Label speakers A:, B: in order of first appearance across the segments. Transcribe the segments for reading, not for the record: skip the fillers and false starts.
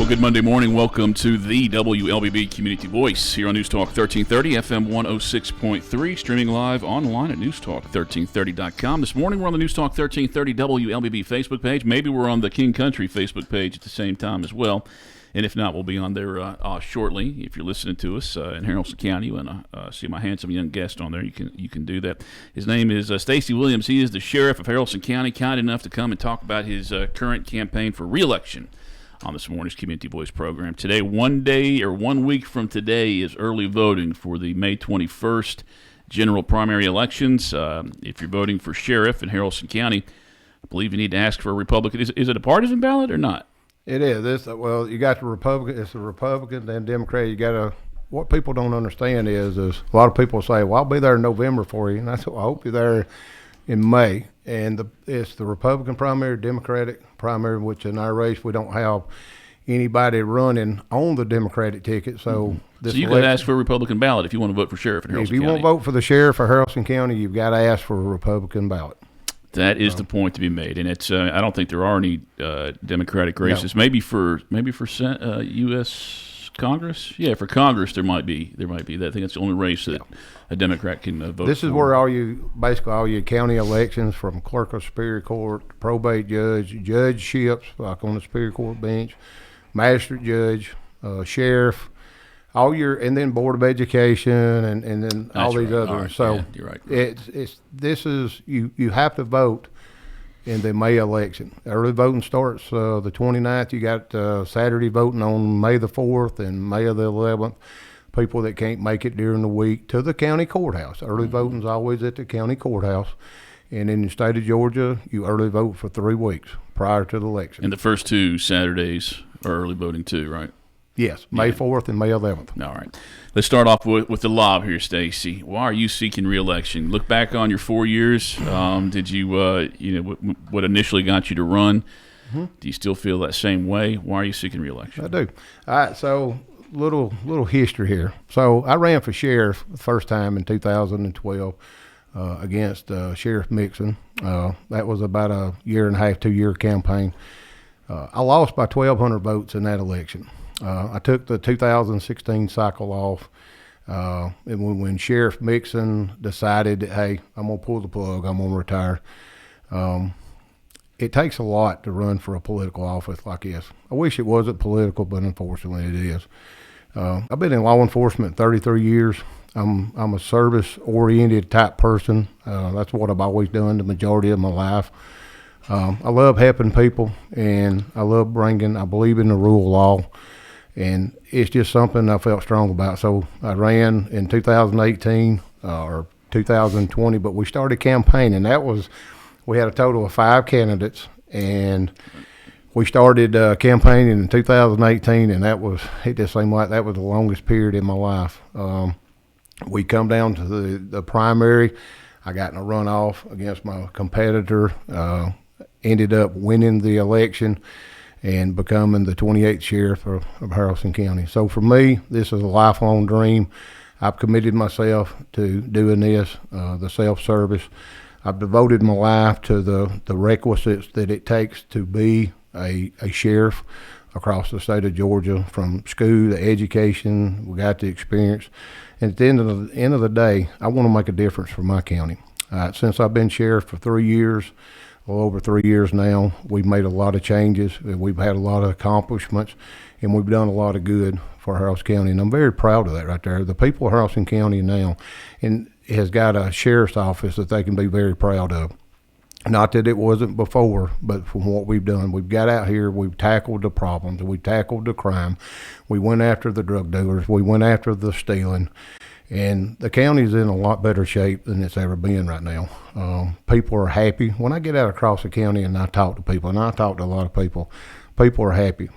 A: Well, good Monday morning. Welcome to the WLBB Community Voice here on News Talk 1330, FM 106.3, streaming live online at newstalk1330.com. This morning we're on the News Talk 1330 WLBB Facebook page. Maybe we're on the King Country Facebook page at the same time as well. And if not, we'll be on there shortly. If you're listening to us in Haralson County and see my handsome young guest on there, you can do that. His name is Stacy Williams. He is the sheriff of Haralson County, kind enough to come and talk about his current campaign for re-election on this morning's Community Voice program. Today, 1 week from today, is early voting for the May 21st general primary elections. If you're voting for sheriff in Haralson County, I believe you need to ask for a Republican. Is it a partisan ballot or not?
B: It is. Well, you got the Republican. It's the Republican and Democrat. You got to. What people don't understand is a lot of people say, "Well, I'll be there in November for you," and I said, "Well, I hope you're there in May." And it's the Republican primary, Democratic primary, which in our race we don't have anybody running on the Democratic ticket. So
A: you got to ask for a Republican ballot if you want to vote for sheriff in Haralson County.
B: If you want to vote for the sheriff of Haralson County, you've got to ask for a Republican ballot.
A: That is the point to be made, and it's. I don't think there are any Democratic races. No. Maybe for U.S. Congress. Yeah, for Congress there might be that. I think that's the only race that a Democrat can vote.
B: This is where all your county elections, from clerk of superior court, probate judge, judgeships like on the superior court bench, magistrate judge, sheriff. And then Board of Education and then all these others.
A: Right.
B: So
A: yeah, you're right.
B: You have to vote in the May election. Early voting starts the 29th. You got Saturday voting on May the 4th and May the 11th. People that can't make it during the week to the county courthouse. Early voting's always at the county courthouse. And in the state of Georgia, you early vote for 3 weeks prior to the election.
A: And the first 2 Saturdays are early voting too, right?
B: Yes, May 4th and May 11th.
A: All right. Let's start off with the lob here, Stacy. Why are you seeking re-election? Look back on your 4 years. Did you, what initially got you to run? Mm-hmm. Do you still feel that same way? Why are you seeking re-election?
B: I do. All right, so little history here. So I ran for sheriff the first time in 2012 against Sheriff Mixon. That was about a 1.5 to 2 year campaign. I lost by 1,200 votes in that election. I took the 2016 cycle off, and when Sheriff Mixon decided that, hey, I'm going to pull the plug, I'm going to retire. It takes a lot to run for a political office like this. I wish it wasn't political, but unfortunately it is. I've been in law enforcement 33 years. I'm a service-oriented type person. That's what I've always done the majority of my life. I love helping people, and I believe in the rule of law. And it's just something I felt strong about. So I ran in 2018 or 2020, but we started campaigning. We had a total of 5 candidates, and we started campaigning in 2018, and it just seemed like that was the longest period in my life. We come down to the primary. I got in a runoff against my competitor, ended up winning the election and becoming the 28th sheriff of Haralson County. So for me, this is a lifelong dream. I've committed myself to doing this, the self-service. I've devoted my life to the requisites that it takes to be a sheriff across the state of Georgia, from school to education. We got the experience. And at the end of the day, I want to make a difference for my county. Since I've been sheriff for 3 years, well, over 3 years now, we've made a lot of changes. We've had a lot of accomplishments, and we've done a lot of good for Haralson County, and I'm very proud of that right there. The people of Haralson County now has got a sheriff's office that they can be very proud of. Not that it wasn't before, but from what we've done, we've got out here, we've tackled the problems, we've tackled the crime, we went after the drug dealers, we went after the stealing. And the county's in a lot better shape than it's ever been right now. People are happy. When I get out across the county and I talk to people, and I talk to a lot of people are happy.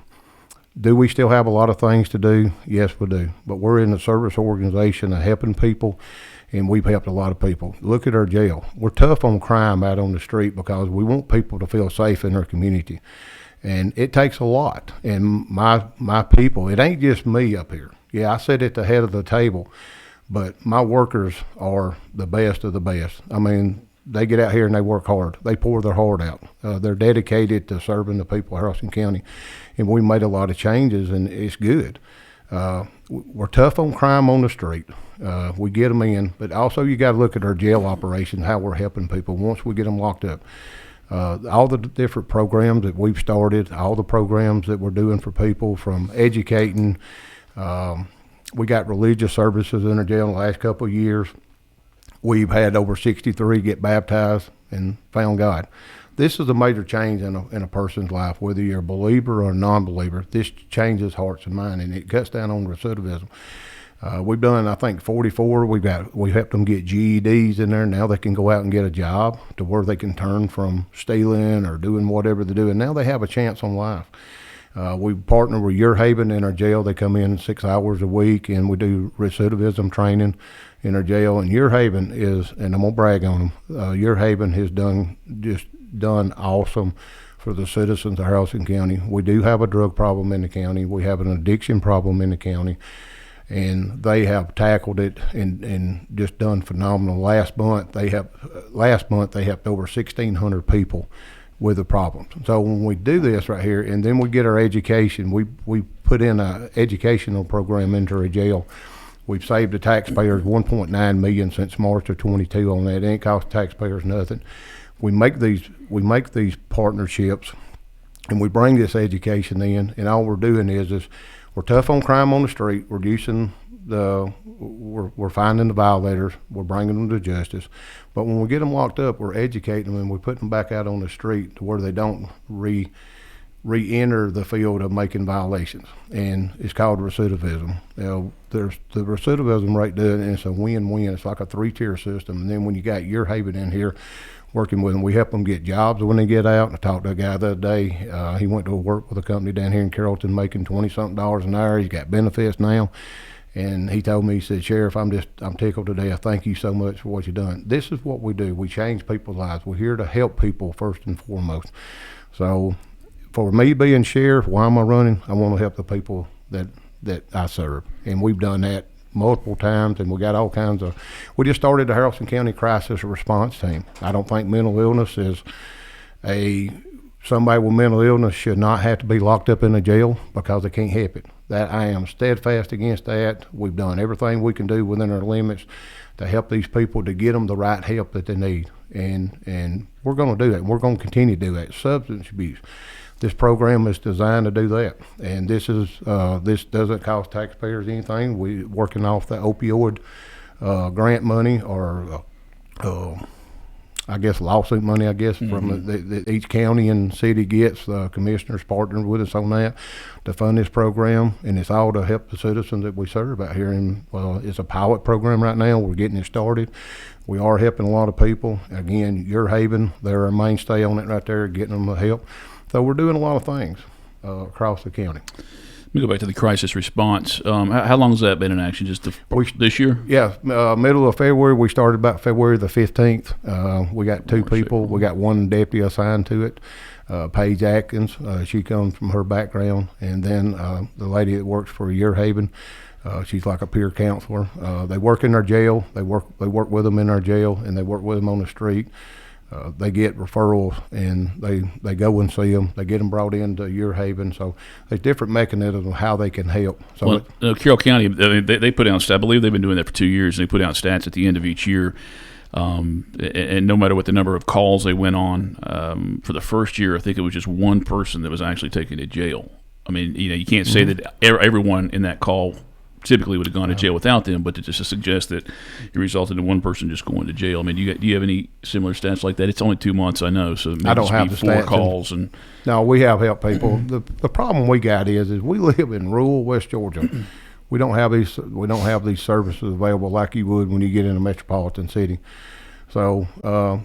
B: Do we still have a lot of things to do? Yes, we do. But we're in the service organization of helping people, and we've helped a lot of people. Look at our jail. We're tough on crime out on the street because we want people to feel safe in their community. And it takes a lot. And my people, it ain't just me up here. Yeah, I sit at the head of the table, but my workers are the best of the best. I mean, they get out here and they work hard. They pour their heart out. They're dedicated to serving the people of Haralson County, and we made a lot of changes, and it's good. We're tough on crime on the street. We get them in, but also you got to look at our jail operation, how we're helping people once we get them locked up. All the different programs that we've started, all the programs that we're doing for people, from educating. We got religious services in our jail in the last couple of years. We've had over 63 get baptized and found God. This is a major change in a person's life, whether you're a believer or a non-believer. This changes hearts and minds, and it cuts down on recidivism. We've done, I think, 44. We helped them get GEDs in there. Now they can go out and get a job to where they can turn from stealing or doing whatever they're doing. Now they have a chance on life. We partner with Your Haven in our jail. They come in 6 hours a week, and we do recidivism training in our jail. And Your Haven is, and I'm gonna brag on them, Your Haven has done awesome for the citizens of Haralson County. We do have a drug problem in the county. We have an addiction problem in the county, and they have tackled it and just done phenomenal. Last month they helped over 1,600 people with the problems. So when we do this right here, and then we get our education, we put in an educational program into our jail. We've saved the taxpayers $1.9 million since March of 22 on that. It ain't cost taxpayers nothing. We make these partnerships, and we bring this education in, and all we're doing is we're tough on crime on the street. We're finding the violators. We're bringing them to justice. But when we get them locked up, we're educating them, and we put them back out on the street to where they don't re-enter the field of making violations. And it's called recidivism. There's the recidivism rate doing it, and it's a win-win. It's like a 3-tier system. And then when you got Your Haven in here working with them, we help them get jobs when they get out. I talked to a guy the other day. He went to work with a company down here in Carrollton making $20-something an hour. He's got benefits now. And he told me, he said, Sheriff, I'm tickled today. I thank you so much for what you've done. This is what we do. We change people's lives. We're here to help people first and foremost. So for me being sheriff, why am I running? I want to help the people that I serve. And we've done that multiple times, and we got all kinds of, we just started the Haralson County Crisis Response Team. I don't think mental illness is somebody with mental illness should not have to be locked up in a jail because they can't help it. That I am steadfast against that. We've done everything we can do within our limits to help these people, to get them the right help that they need. And we're going to do that. We're going to continue to do that. Substance abuse. This program is designed to do that. And this doesn't cost taxpayers anything. We're working off the opioid grant money, or I guess lawsuit money, from each county and city gets. The commissioners partnered with us on that to fund this program, and it's all to help the citizens that we serve out here. And it's a pilot program right now. We're getting it started. We are helping a lot of people. Again, Your Haven, they're our mainstay on it right there, getting them the help. So we're doing a lot of things across the county.
A: Let me go back to the crisis response. How long has that been in action? Just this year?
B: Yeah, middle of February. We started about February the 15th. We got 2 people. We got 1 deputy assigned to it, Paige Atkins. She comes from her background. And then the lady that works for Your Haven, she's like a peer counselor. They work in our jail. They work with them in our jail, and they work with them on the street. They get referrals, and they go and see them. They get them brought into Your Haven. So there's different mechanisms of how they can help. So
A: Carroll County, they put out, I believe they've been doing that for 2 years. They put out stats at the end of each year. And no matter what the number of calls they went on, for the first year, I think it was just 1 person that was actually taken to jail. I mean, you can't say that everyone in that call typically would have gone to jail without them, but to suggest that it resulted in 1 person just going to jail. I mean, do you have any similar stats like that? It's only 2 months, I know, so maybe
B: I don't have the
A: 4
B: stats
A: calls.
B: No, we have helped people. The problem we got is we live in rural West Georgia. We don't have these services available like you would when you get in a metropolitan city. So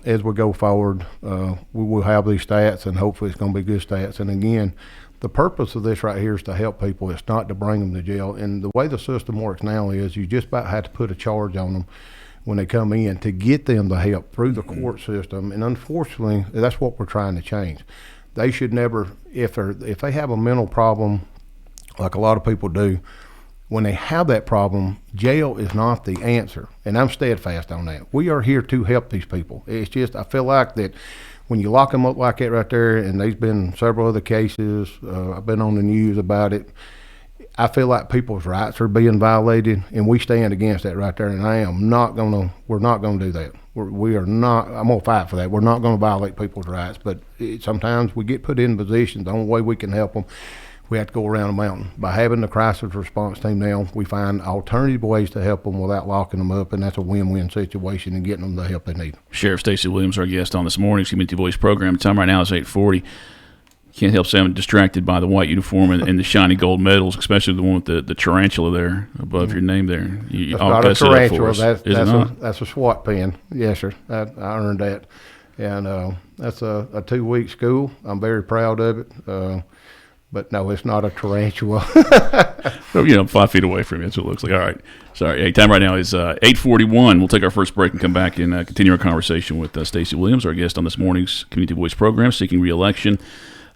B: as we go forward, we will have these stats, and hopefully it's going to be good stats. And again, the purpose of this right here is to help people. It's not to bring them to jail. And the way the system works now is you just about have to put a charge on them when they come in to get them the help through the court system. And unfortunately, that's what we're trying to change. They should never, if they have a mental problem, like a lot of people do, when they have that problem, jail is not the answer. And I'm steadfast on that. We are here to help these people. It's just, I feel like that when you lock them up like that right there, and there's been several other cases, I've been on the news about it, I feel like people's rights are being violated, and we stand against that right there. And we're not going to do that. We are not, I'm going to fight for that. We're not going to violate people's rights, but sometimes we get put in positions. The only way we can help them, we have to go around the mountain. By having the crisis response team now, we find alternative ways to help them without locking them up, and that's a win-win situation in getting them the help they need.
A: Sheriff Stacy Williams, our guest on this morning's Community Voice program. The time right now is 8:40. Can't help saying I'm distracted by the white uniform and the shiny gold medals, especially the one with the tarantula there above your name there.
B: That's not a tarantula. That's a SWAT pin. Yes, sir. I earned that. And that's a 2-week school. I'm very proud of it. But no, it's not a tarantula.
A: 5 feet away from you. That's what it looks like. All right. Sorry. Hey, time right now is 8:41. We'll take our first break and come back and continue our conversation with Stacy Williams, our guest on this morning's Community Voice program, seeking re-election.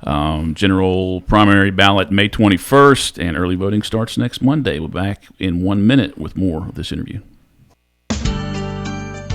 A: General primary ballot May 21st, and early voting starts next Monday. We'll be back in 1 minute with more of this interview.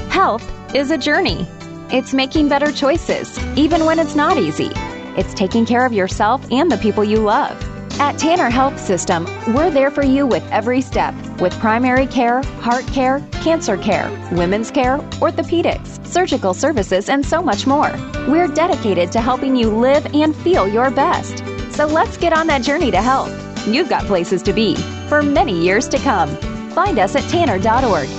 C: Health is a journey. It's making better choices, even when it's not easy. It's taking care of yourself and the people you love. At Tanner Health System, we're there for you with every step, with primary care, heart care, cancer care, women's care, orthopedics, surgical services, and so much more. We're dedicated to helping you live and feel your best. So let's get on that journey to health. You've got places to be for many years to come. Find us at tanner.org.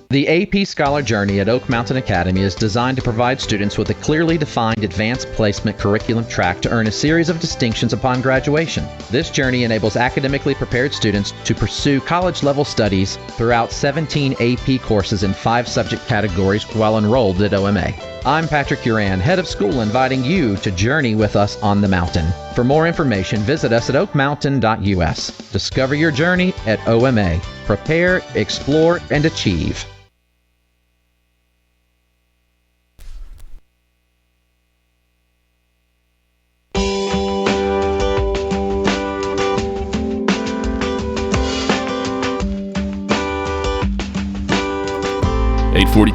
D: The AP Scholar Journey at Oak Mountain Academy is designed to provide students with a clearly defined advanced placement curriculum track to earn a series of distinctions upon graduation. This journey enables academically prepared students to pursue college-level studies throughout 17 AP courses in 5 subject categories while enrolled at OMA. I'm Patrick Uran, head of school, inviting you to journey with us on the mountain. For more information, visit us at oakmountain.us. Discover your journey at OMA. Prepare, explore, and achieve.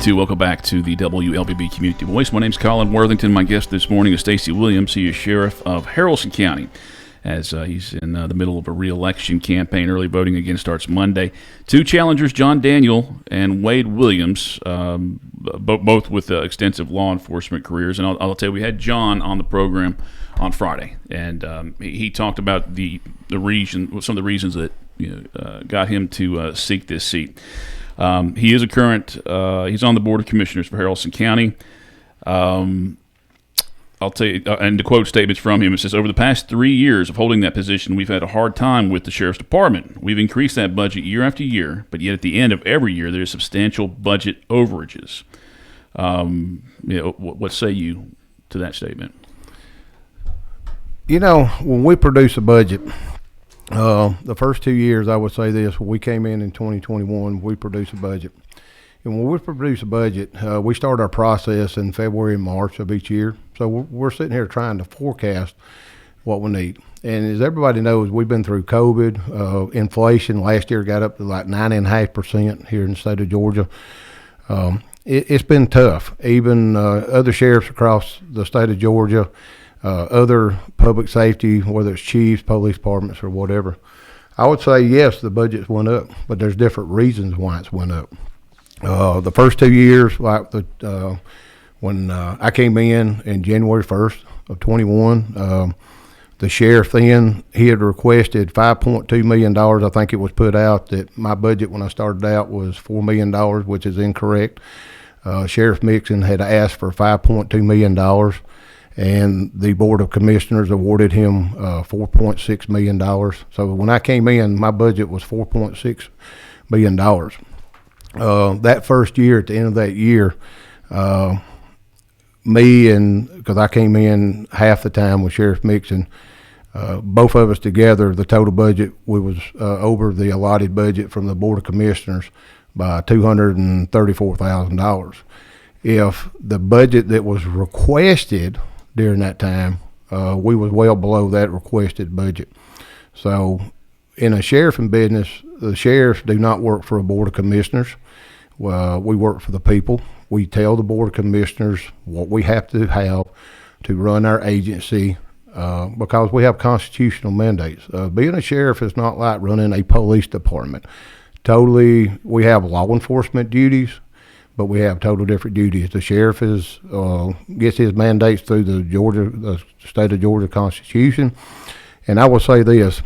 A: Welcome back to the WLBB Community Voice. My name's Colin Worthington. My guest this morning is Stacy Williams. He is Sheriff of Haralson County, as he's in the middle of a re-election campaign. Early voting again starts Monday. 2 challengers, John Daniel and Wade Williams, both with extensive law enforcement careers. And I'll tell you, we had John on the program on Friday, and he talked about the reason, some of the reasons that got him to seek this seat. He is he's on the Board of Commissioners for Haralson County. I'll tell you, and to quote statements from him, it says, over the past 3 years of holding that position, we've had a hard time with the Sheriff's Department. We've increased that budget year after year, but yet at the end of every year, there's substantial budget overages. What say you to that statement?
B: When we produce a budget, the first 2 years, I would say this, when we came in 2021, we produced a budget. And when we produce a budget, we start our process in February and March of each year. So we're sitting here trying to forecast what we need. And as everybody knows, we've been through COVID. Inflation last year got up to like 9.5% here in the state of Georgia. It's been tough. Even other sheriffs across the state of Georgia, other public safety, whether it's chiefs, police departments, or whatever, I would say, yes, the budget's went up, but there's different reasons why it's went up. The first 2 years, like when I came in January 1st of 21, the sheriff then, he had requested $5.2 million. I think it was put out that my budget when I started out was $4 million, which is incorrect. Sheriff Mixon had asked for $5.2 million, and the Board of Commissioners awarded him $4.6 million. So when I came in, my budget was $4.6 million. That first year, at the end of that year, because I came in half the time with Sheriff Mixon, both of us together, the total budget, we was over the allotted budget from the Board of Commissioners by $234,000. If the budget that was requested during that time, we was well below that requested budget. So in a sheriffing business, the sheriffs do not work for a board of commissioners. We work for the people. We tell the board of commissioners what we have to have to run our agency because we have constitutional mandates. Being a sheriff is not like running a police department. Totally, we have law enforcement duties, but we have total different duties. The sheriff gets his mandates through the state of Georgia Constitution. And I will say this,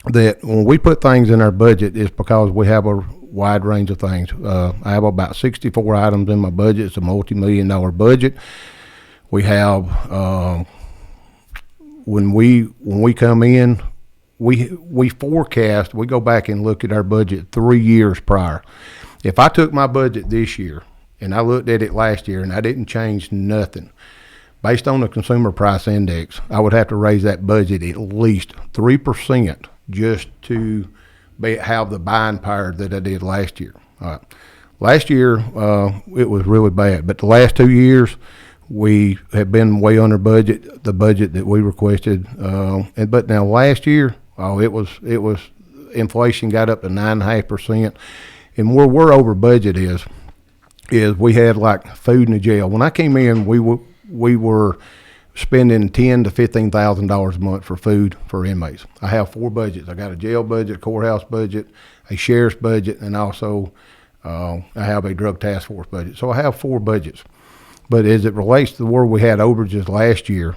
B: that when we put things in our budget, it's because we have a wide range of things. I have about 64 items in my budget. It's a multi-million-dollar budget. We have, when we come in, we forecast, we go back and look at our budget 3 years prior. If I took my budget this year and I looked at it last year and I didn't change nothing, based on the consumer price index, I would have to raise that budget at least 3% just to have the buying power that I did last year. All right. Last year, it was really bad, but the last 2 years, we have been way under budget, the budget that we requested. But now last year, it was inflation got up to 9.5%, and where we're over budget is we had like food in the jail. When I came in, we were spending $10,000 to $15,000 a month for food for inmates. I have 4 budgets. I got a jail budget, a courthouse budget, a sheriff's budget, and also I have a drug task force budget. So I have 4 budgets. But as it relates to where we had overages last year,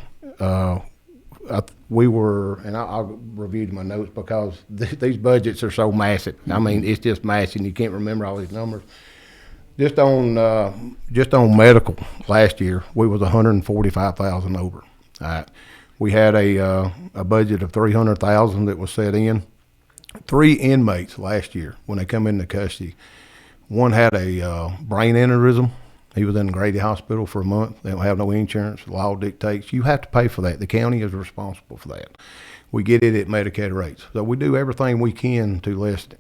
B: we were, and I'll review my notes because these budgets are so massive. I mean, it's just massive. You can't remember all these numbers. Just on medical last year, we was $145,000 over. All right. We had a budget of $300,000 that was set in. 3 inmates last year when they come into custody. One had a brain aneurysm. He was in Grady Hospital for a month. They don't have no insurance. The law dictates you have to pay for that. The county is responsible for that. We get it at Medicaid rates. So we do everything we can to lessen it.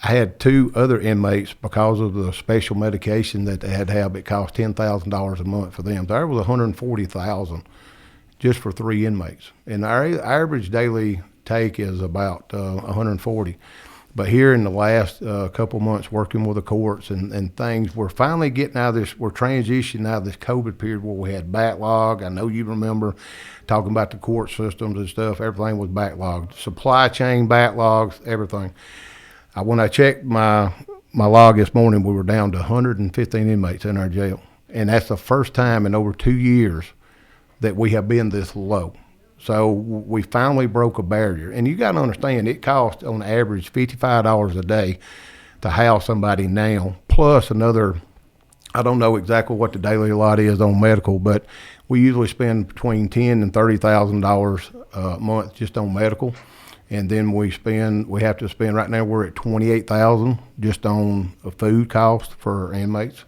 B: I had 2 other inmates because of the special medication that they had to have. It cost $10,000 a month for them. There was $140,000 just for 3 inmates. And our average daily take is about $140. But here in the last couple months working with the courts and things, we're finally getting out of this, we're transitioning out of this COVID period where we had backlog. I know you remember talking about the court systems and stuff. Everything was backlogged. Supply chain backlogs, everything. When I checked my log this morning, we were down to 115 inmates in our jail. And that's the first time in over 2 years that we have been this low. So we finally broke a barrier. And you got to understand, it costs on average $55 a day to house somebody now, plus another, I don't know exactly what the daily lot is on medical, but we usually spend between $10,000 and $30,000 a month just on medical. And then we have to spend, right now we're at $28,000 just on a food cost for inmates.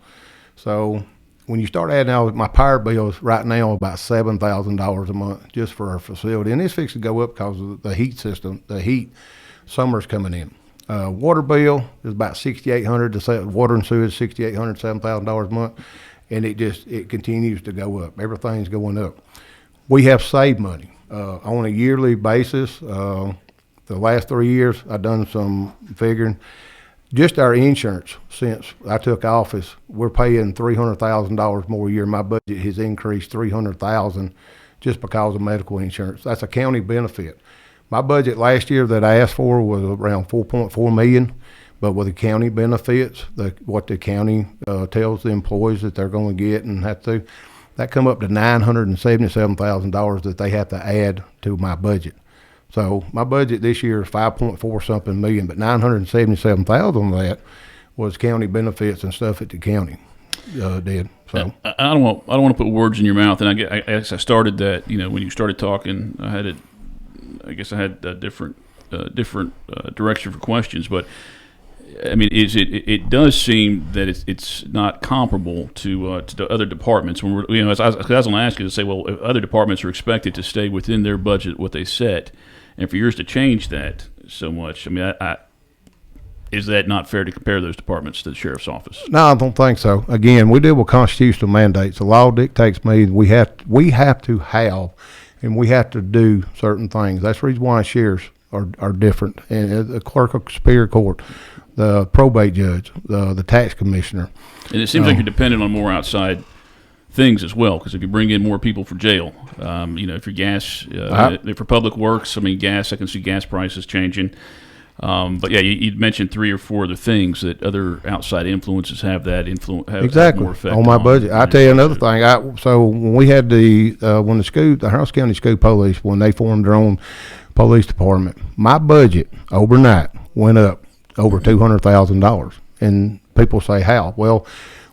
B: So when you start adding out, my power bill is right now about $7,000 a month just for our facility. And it's fixed to go up because of the heat system, summer's coming in. Water bill is about $6,800. Water and sewer is $6,800, $7,000 a month. And it continues to go up. Everything's going up. We have saved money on a yearly basis. The last 3 years, I've done some figuring. Just our insurance, since I took office, we're paying $300,000 more a year. My budget has increased $300,000 just because of medical insurance. That's a county benefit. My budget last year that I asked for was around $4.4 million, but with the county benefits, what the county tells the employees that they're going to get and have to, that come up to $977,000 that they have to add to my budget. So my budget this year is 5.4 something million, but 977,000 of that was county benefits and stuff that the county did. So
A: I don't want to put words in your mouth, and I guess I started that. When you started talking, I had a different direction for questions, but I mean, it does seem that it's not comparable to the other departments. When we're, as I was going to ask you to say, well, if other departments are expected to stay within their budget, what they set. And for yours to change that so much, I mean, is that not fair to compare those departments to the sheriff's office?
B: No, I don't think so. Again, we deal with constitutional mandates. The law dictates we have to have and we have to do certain things. That's the reason why sheriffs are different. And the clerk of superior court, the probate judge, the tax commissioner.
A: And it seems like you're dependent on more outside things as well, because if you bring in more people for jail, if your gas, for public works, gas, I can see gas prices changing. But yeah, you mentioned 3 or 4 other things that other outside influences have that
B: exactly
A: more effect
B: on my budget. I tell you another thing. So when we had the Haralson County School Police, when they formed their own police department, my budget overnight went up over $200,000. And people say, how? Well,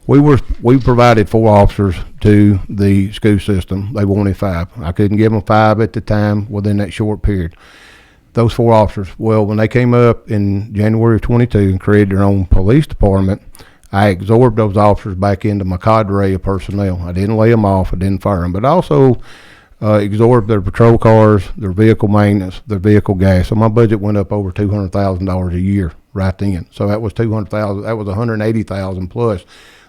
B: we provided 4 officers to the school system. They wanted 5. I couldn't give them 5 at the time within that short period. Those 4 officers, well, when they came up in January of 22 and created their own police department, I absorbed those officers back into my cadre of personnel. I didn't lay them off. I didn't fire them. But I also absorbed their patrol cars, their vehicle maintenance, their vehicle gas. So my budget went up over $200,000 a year right then. So that was $200,000. That was $180,000 plus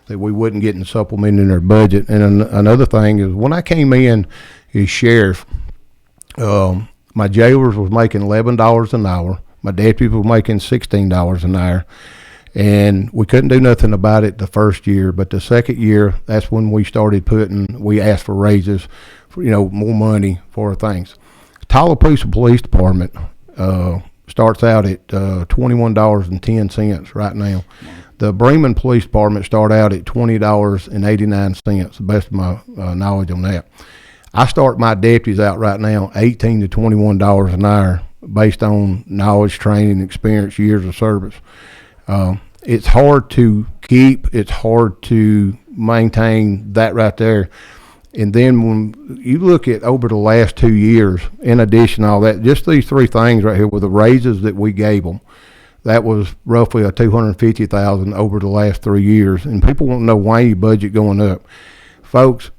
B: that we wouldn't get in supplementing their budget. And another thing is, when I came in as sheriff, my jailers was making $11 an hour. My deputies were making $16 an hour. And we couldn't do nothing about it the first year. But the second year, that's when we asked for raises, for, more money for things. Tallapoosa Police Department starts out at $21.10 right now. The Bremen Police Department start out at $20.89, the best of my knowledge on that. I start my deputies out right now $18 to $21 an hour based on knowledge, training, experience, years of service. It's hard to keep. It's hard to maintain that right there. And then when you look at over the last 2 years, in addition to all that, just these 3 things right here with the raises that we gave them, that was roughly a $250,000 over the last 3 years. And people want to know why your budget going up. Folks,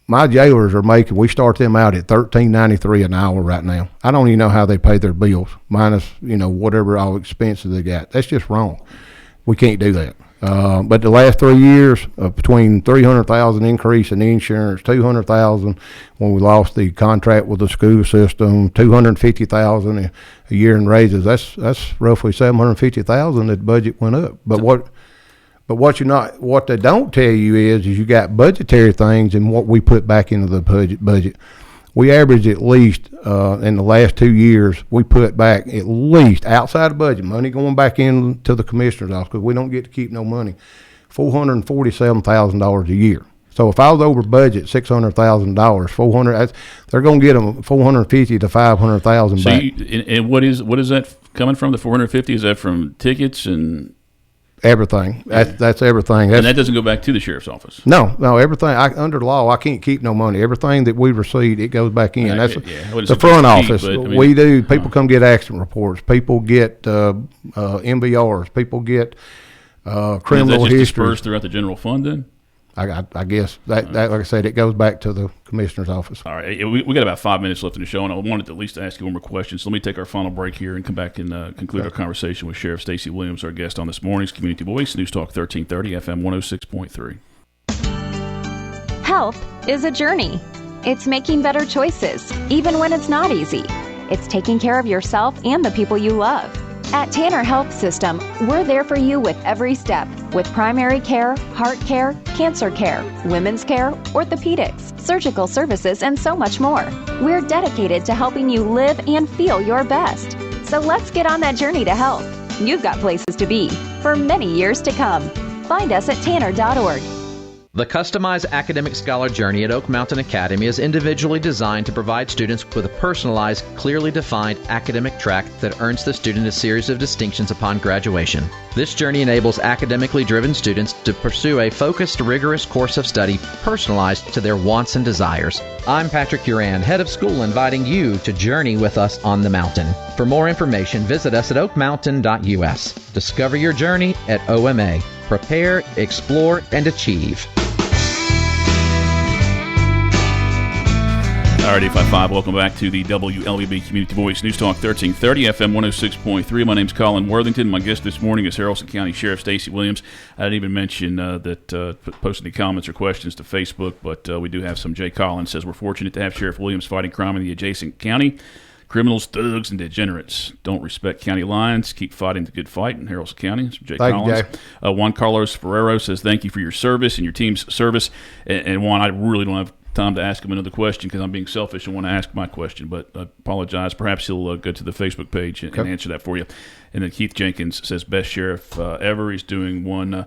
B: my jailers we start them out at $13.93 an hour right now. I don't even know how they pay their bills, minus, whatever all expenses they got. That's just wrong. We can't do that. But the last 3 years, between $300,000 increase in insurance, $200,000 when we lost the contract with the school system, $250,000 a year in raises. That's roughly $750,000 that the budget went up. But what they don't tell you is you got budgetary things and what we put back into the budget. We average at least in the last 2 years, we put back at least outside the budget, money going back into the commissioner's office because we don't get to keep no money, $447,000 a year. So if I was over budget $600,000, they're going to get them $450,000 to $500,000 back.
A: And what is that coming from? The $450,000, is that from tickets and
B: everything? That's everything.
A: And that doesn't go back to the sheriff's office?
B: No, everything. Under the law, I can't keep no money. Everything that we receive, it goes back in. That's the front office. People come get accident reports. People get MVRs. People get criminal history.
A: Dispersed throughout the general fund then?
B: I guess that, like I said, it goes back to the commissioner's office.
A: All right, we got about 5 minutes left in the show, and I wanted to at least ask you one more question. So let me take our final break here and come back and conclude our conversation with Sheriff Stacy Williams, our guest on this morning's Community Voice, News Talk 1330, FM 106.3.
C: Health is a journey. It's making better choices, even when it's not easy. It's taking care of yourself and the people you love. At Tanner Health System, we're there for you with every step, with primary care, heart care, cancer care, women's care, orthopedics, surgical services, and so much more. We're dedicated to helping you live and feel your best. So let's get on that journey to health. You've got places to be for many years to come. Find us at tanner.org.
D: The customized academic scholar journey at Oak Mountain Academy is individually designed to provide students with a personalized, clearly defined academic track that earns the student a series of distinctions upon graduation. This journey enables academically driven students to pursue a focused, rigorous course of study personalized to their wants and desires. I'm Patrick Uran, head of school, inviting you to journey with us on the mountain. For more information, visit us at oakmountain.us. Discover your journey at OMA. Prepare, explore, and achieve.
A: Alrighty, 5-5, welcome back to the WLBB Community Voice News Talk 1330, FM 106.3. My name's Colin Worthington. My guest this morning is Haralson County Sheriff Stacy Williams. I didn't even mention posting the comments or questions to Facebook, but we do have some. Jay Collins says, we're fortunate to have Sheriff Williams fighting crime in the adjacent county. Criminals, thugs, and degenerates don't respect county lines. Keep fighting the good fight in Haralson County. It's Jay
B: Thank
A: Collins.
B: you, Jay.
A: Juan Carlos Ferrero says, thank you for your service and your team's service. And Juan, I really don't have time to ask him another question because I'm being selfish and want to ask my question, but I apologize. Perhaps he'll go to the Facebook page and answer that for you. And then Keith Jenkins says, best sheriff ever. He's doing one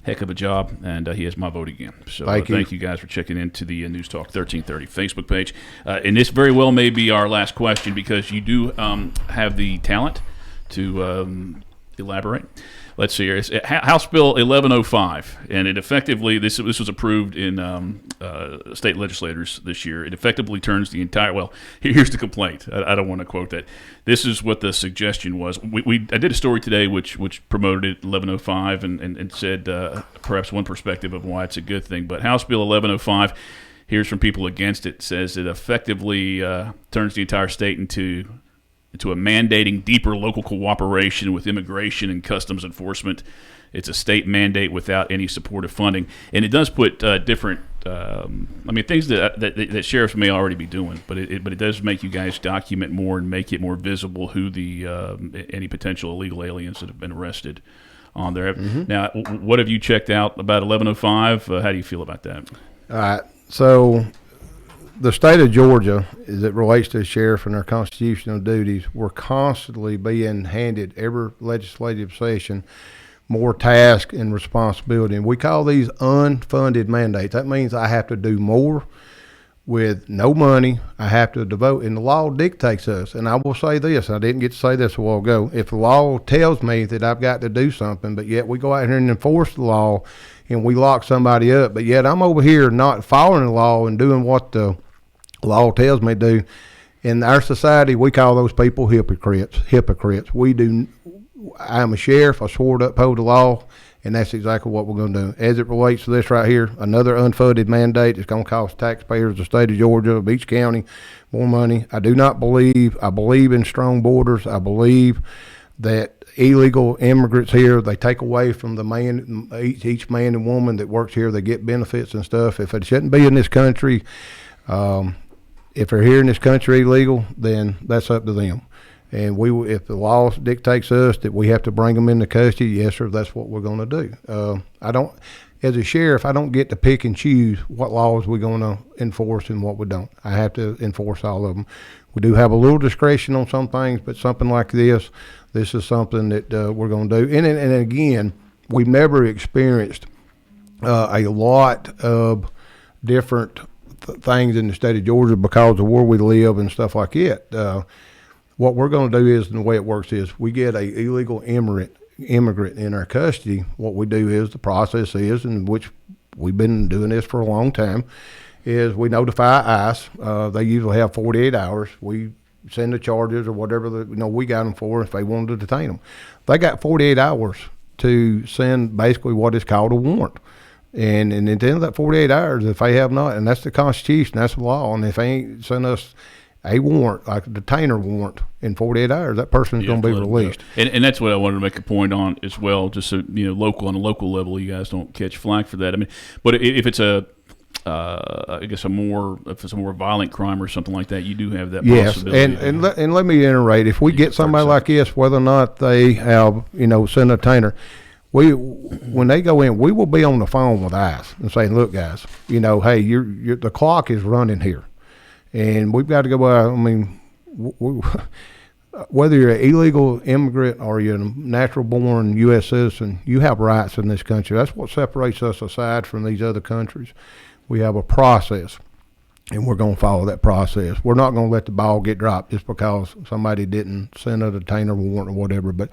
A: heck of a job, and he has my vote again. So thank you guys for checking into the News Talk 1330 Facebook page. And this very well may be our last question because you do have the talent to elaborate. Let's see here. It's House Bill 1105, and it effectively, this was approved in state legislators this year. It effectively turns the entire, well, here's the complaint. I don't want to quote that. This is what the suggestion was. I did a story today which promoted 1105 and said perhaps one perspective of why it's a good thing. But House Bill 1105, here's from people against it, says it effectively turns the entire state into a mandating deeper local cooperation with immigration and customs enforcement. It's a state mandate without any supportive funding, and it does put different. Things that sheriffs may already be doing, but it does make you guys document more and make it more visible who the any potential illegal aliens that have been arrested on there. Mm-hmm. Now, what have you checked out about 1105? How do you feel about that?
B: All right, so the state of Georgia, as it relates to the sheriff and their constitutional duties, we're constantly being handed every legislative session more task and responsibility. And we call these unfunded mandates. That means I have to do more with no money. I have to devote, and the law dictates us. And I will say this, I didn't get to say this a while ago. If the law tells me that I've got to do something, but yet we go out here and enforce the law and we lock somebody up, but yet I'm over here not following the law and doing what the law tells me to do. In our society, we call those people hypocrites. I'm a sheriff. I swore to uphold the law, and that's exactly what we're going to do. As it relates to this right here, another unfunded mandate is going to cost taxpayers, the state of Georgia, Beach County, more money. I believe in strong borders. I believe that illegal immigrants here, they take away from the man, each man and woman that works here, they get benefits and stuff. If it shouldn't be in this country, if they're here in this country illegal, then that's up to them. And if the law dictates us that we have to bring them into custody, yes, sir, that's what we're going to do. As a sheriff, I don't get to pick and choose what laws we're going to enforce and what we don't. I have to enforce all of them. We do have a little discretion on some things, but something like this is something that we're going to do. And again, we've never experienced a lot of different things in the state of Georgia because of where we live and stuff like that. What we're going to do is, and the way it works is, we get a illegal immigrant in our custody. What we do is, the process is, in which we've been doing this for a long time, is we notify ICE. They usually have 48 hours. We send the charges or whatever we got them for if they wanted to detain them. They got 48 hours to send basically what is called a warrant. And at the end of that 48 hours, if they have not, and that's the Constitution, that's the law, and if they ain't send us a warrant, like a detainer warrant, in 48 hours, that person is going to be released.
A: And that's what I wanted to make a point on as well, just so, on a local level, you guys don't catch flack for that. I mean, but if it's if it's a more violent crime or something like that, you do have that possibility.
B: Yes, and let me reiterate, if we get somebody like this, whether or not they have, sent a detainer, when they go in, we will be on the phone with ICE and saying, look, guys, hey, the clock is running here. And we've got to go by, whether you're an illegal immigrant or you're a natural-born U.S. citizen, you have rights in this country. That's what separates us aside from these other countries. We have a process, and we're going to follow that process. We're not going to let the ball get dropped just because somebody didn't send a detainer warrant or whatever, but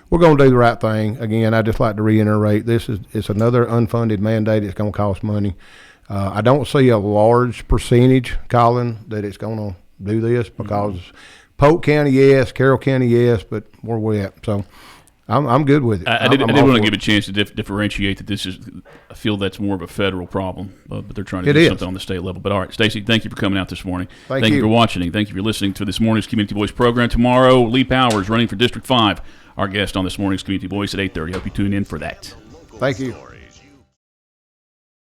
B: we're going to do the right thing. Again, I'd just like to reiterate, it's another unfunded mandate. It's going to cost money. I don't see a large percentage, Colin, that it's going to do this because Polk County, yes, Carroll County, yes, but where we at? So I'm good with it.
A: I did want to give a chance to differentiate that this is. I feel that's more of a federal problem, but they're trying to do something on the state level. But all right, Stacy, thank you for coming out this morning. Thank you for watching. Thank you for listening to this morning's Community Voice program. Tomorrow, Lee Powers running for District 5, our guest on this morning's Community Voice at 8:30. Hope you tune in for that.
B: Thank you.